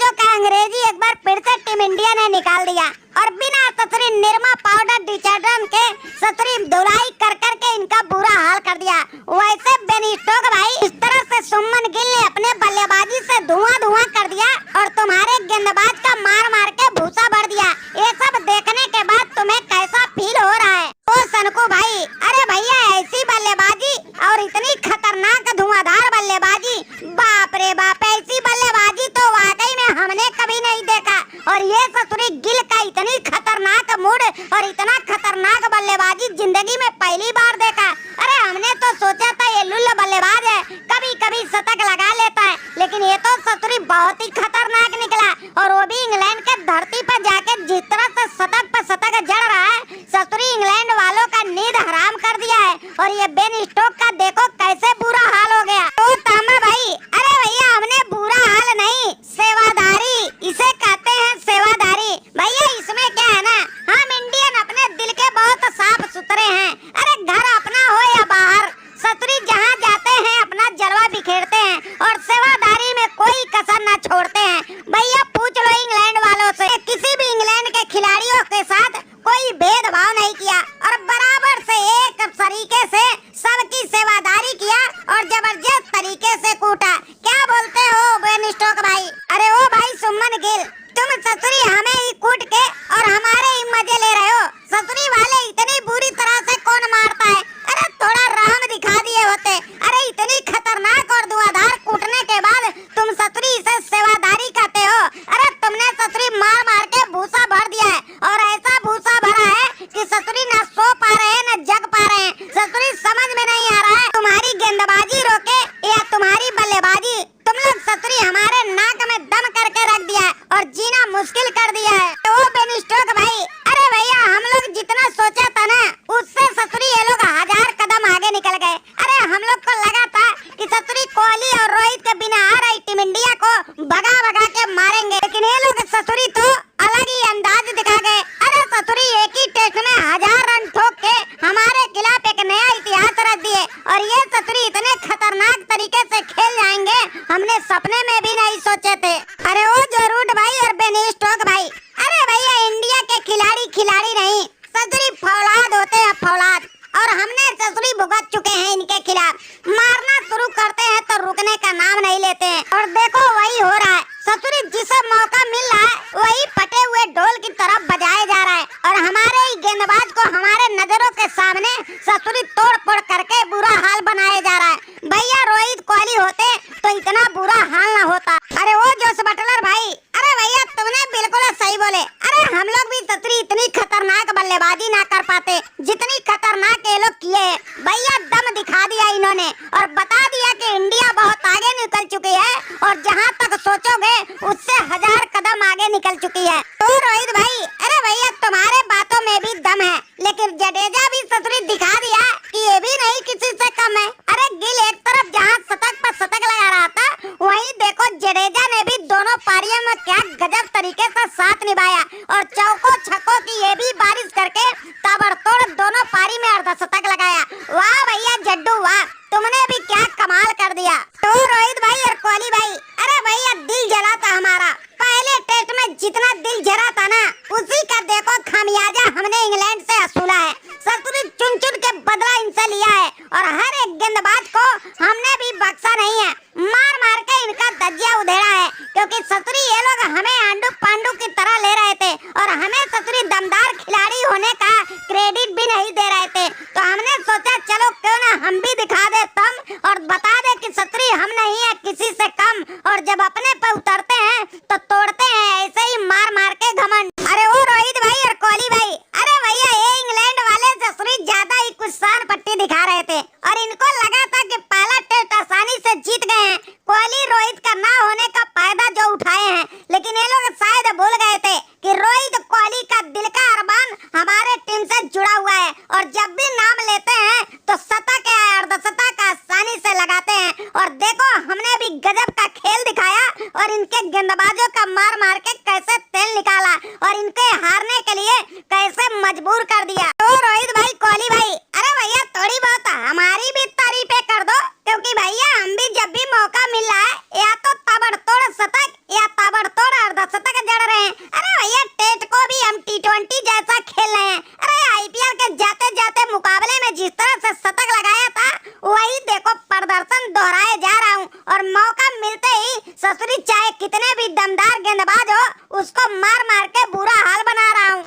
लोग का अंग्रेजी एक बार फिर से टीम इंडिया ने निकाल दिया और बिना ससुरी निरमा पाउडर डिटर्जेंट के ससुरी धुलाई कर कर के इनका बुरा हाल कर दिया। वैसे बेन स्टोक्स भाई, इस तरह से शुभमन गिल ने अपने बल्लेबाजी से धुआं कर दिया और तुम्हारे गेंदबाज का मार मार के भूसा भर दिया। ये सब देखने के बाद तुम्हें कैसा फील हो रहा है? ओ सनकू भाई, अरे भैया ऐसी बल्लेबाजी और इतनी खतरनाक धुआंधार बल्लेबाजी, बाप रे बाप, ऐसी बल्लेबाजी तो वाकई में हमने कभी नहीं देखा। और ये ससुरी गिल का इतनी खतरनाक मूड और इतना खतरनाक बल्लेबाजी जिंदगी में पहली बार देखा। अरे हमने तो सोचा था ये लुल्ल बल्लेबाज है, कभी कभी शतक लगा लेता है, लेकिन ये तो ससुरी बहुत ही खतरनाक निकला। और वो भी इंग्लैंड के धरती पर जाके जिस तरह से शतक पर शतक जड़ रहा है, ससुरी इंग्लैंड वालों का नींद हराम कर दिया है। और ये बेन स्टोक्स का देखो कैसे बुरा हाल हो गया। तो तामा भाई, अरे भैया हमने बुरा हाल नहीं, सेवादारी इसे कहते हैं, सेवादारी। भैया इसमें क्या है ना, हम इंडियन अपने दिल के बहुत साफ सुथरे हैं। अरे घर अपना हो या बाहर, ससुरी जहाँ जाते हैं अपना जलवा बिखेरते हैं और सेवादारी में कोई कसर न छोड़ते हैं। भैया पूछ लो इंग्लैंड वालों से, किसी भी इंग्लैंड के खिलाड़ियों के साथ कोई भेदभाव नहीं किया और बराबर से एक तरीके से सबकी सेवादारी किया और जबरदस्त तरीके से कूटा। क्या बोलते हो बेन स्टोक्स भाई? अरे ओ भाई शुभमन गिल, तुम ससुरी हमें ही कूट के और हमारे ही मजे ले रहे हो। ससुरी वाले इतनी बुरी तरह से कौन मारता है? अरे थोड़ा रहम दिखा दिए होते। अरे इतनी खतरनाक और धुआंधार कूटने के बाद तुम ससुरी इसे सेवादारी कहते हो? अरे तुमने ससुरी मार मार के भूसा भर दिया है और ऐसा भूसा भरा है कि ससुरी न सो पा रहे हैं न जग पा रहे हैं। ससुरी समझ में नहीं आ रहा है तुम्हारी गेंदबाजी रोके या तुम्हारी बल्लेबाजी। तुम लोग ससुरी हमारे नाक में दम करके रख दिया है और जीना मुश्किल कर दिया है। तो बेन स्टोक्स भाई, अरे भैया हम लोग जितना सोचा था ना, उससे ससुरी ये लोग 1000 कदम आगे निकल गए। अरे हम लोग को लगा था कि ससुरी कोहली और रोहित के बिना आ रही टीम इंडिया को भगा भगा के मारेंगे, लेकिन ये लोग ससुरी तो अलग ही अंदाज दिखा गए। अरे ससुरी एक ही टेस्ट में 1000 रन ठोक के हमारे खिलाफ एक नया इतिहास रच दिए और ये ससुरी इतने खतरनाक तरीके से खेल जाएंगे हमने सपने में भी नहीं सोचे थे। अरे ओ जरूर भाई और बेन स्टोक्स भाई, अरे भैया इंडिया के खिलाड़ी खिलाड़ी नहीं, ससुरी फौलाद होते हैं, फौलाद। और हमने ससुरी भुगत चुके हैं इनके खिलाफ। मारना शुरू करते हैं तो रुकने का नाम नहीं लेते हैं और देखो वही हो रहा है। ससुरी जिसे मौका मिल रहा है वही फटे हुए ढोल की तरफ बजाया जा रहा है और हमारे ही गेंदबाज को हमारे नजरों के सामने ससुरी तोड़ फोड़ करके बुरा हाल बनाया जा रहा है। भैया रोहित कोहली होते तो इतना बुरा हाल ना होता। अरे वो जोस बटलर भाई, अरे भैया तुमने बिल्कुल सही बोले। अरे हम लोग भी ससुरी इतनी खतरनाक बल्लेबाजी ना कर पाते जितनी खतरनाक ये लोग किए। भैया दम दिखा दिया इन्होंने और बता दिया कि इंडिया बहुत आगे निकल चुकी है और जहाँ तक सोचोगे उससे 1000 कदम आगे निकल चुकी है। तो रोहित भाई, अरे भैया तुम्हारे बातों में भी दम है, लेकिन जडेजा भी ससुरी दिखा दिया कि ये भी नहीं किसी से कम है। अरे गिल एक तरफ जहाँ शतक पर शतक लगा रहा था, वहीं देखो जडेजा ने भी दोनों पारियों में क्या गजब तरीके से साथ निभाया और चौकों छक्कों की ये भी बारिश करके ताबड़तोड़ दोनों पारी में अर्धशतक लगाया। वाह भैया जड्डू वाह, तुमने भी क्या कमाल कर दिया। तो रोहित भाई और कोहली भाई, अरे भैया दिल जला था हमारा। पहले टेस्ट में जितना दिल जला था ना, उसी का देखो खामियाजा हमने इंग्लैंड से वसूला है। ससुरी चुन चुन के बदला इनसे लिया है और हर एक गेंदबाज को हमने भी बख्शा नहीं है, मार मार के इनका दजिया उधेड़ा है। क्योंकि ससुरी ये लोग हमें आंडू पांडू की तरह ले रहे थे और हमें ससुरी दमदार खिलाड़ी होने का क्रेडिट भी नहीं दे रहे थे। तो हमने सोचा चलो क्यों ना हम भी दिखा दे दम और बता दे कि ससुरी हम नहीं है किसी से कम, और जब अपने पे उतरते हैं तो तोड़ते हैं ऐसे ही मार मार के घमंड। अरे ओ रोहित भाई और कोहली भाई, अरे भैया ये इंग्लैंड वाले ससुरी ज्यादा ही कुछ शान पट्टी दिखा रहे थे और इनको लगा था कि पहला टेस्ट आसानी से जीत गए हैं। कोहली रोहित का ना होने का फायदा जो उठाए हैं, लेकिन ये लोग शायद भूल गए थे कि रोहित कोहली का दिल का अरमान हमारे टीम से जुड़ा हुआ है और जब भी नाम लेते हैं तो शतक या अर्धशतक आसानी से लगाते हैं। और देखो हमने भी गजब का खेल दिखाया और इनके गेंदबाजों का मार मार के कैसे तेल निकाला और इनके हारने के लिए कैसे मजबूर कर दिया। तो रोहित भाई कोहली भाई, अरे भैया थोड़ी बहुत हमारी भी तारीफें कर दो, क्योंकि भैया हम भी जब भी मौका मिल रहा है या तो ताबड़तोड़ शतक या ताबड़तोड़ हैं। अरे भैया टेस्ट को भी हम T20 जैसा खेल रहे हैं। अरे IPL के जाते जाते मुकाबले में जिस तरह से शतक लगाया था वही देखो प्रदर्शन दोहराए जा रहा हूँ और मौका मिलते ही ससुरी चाहे कितने भी दमदार गेंदबाज हो उसको मार मार के बुरा हाल बना रहा हूँ।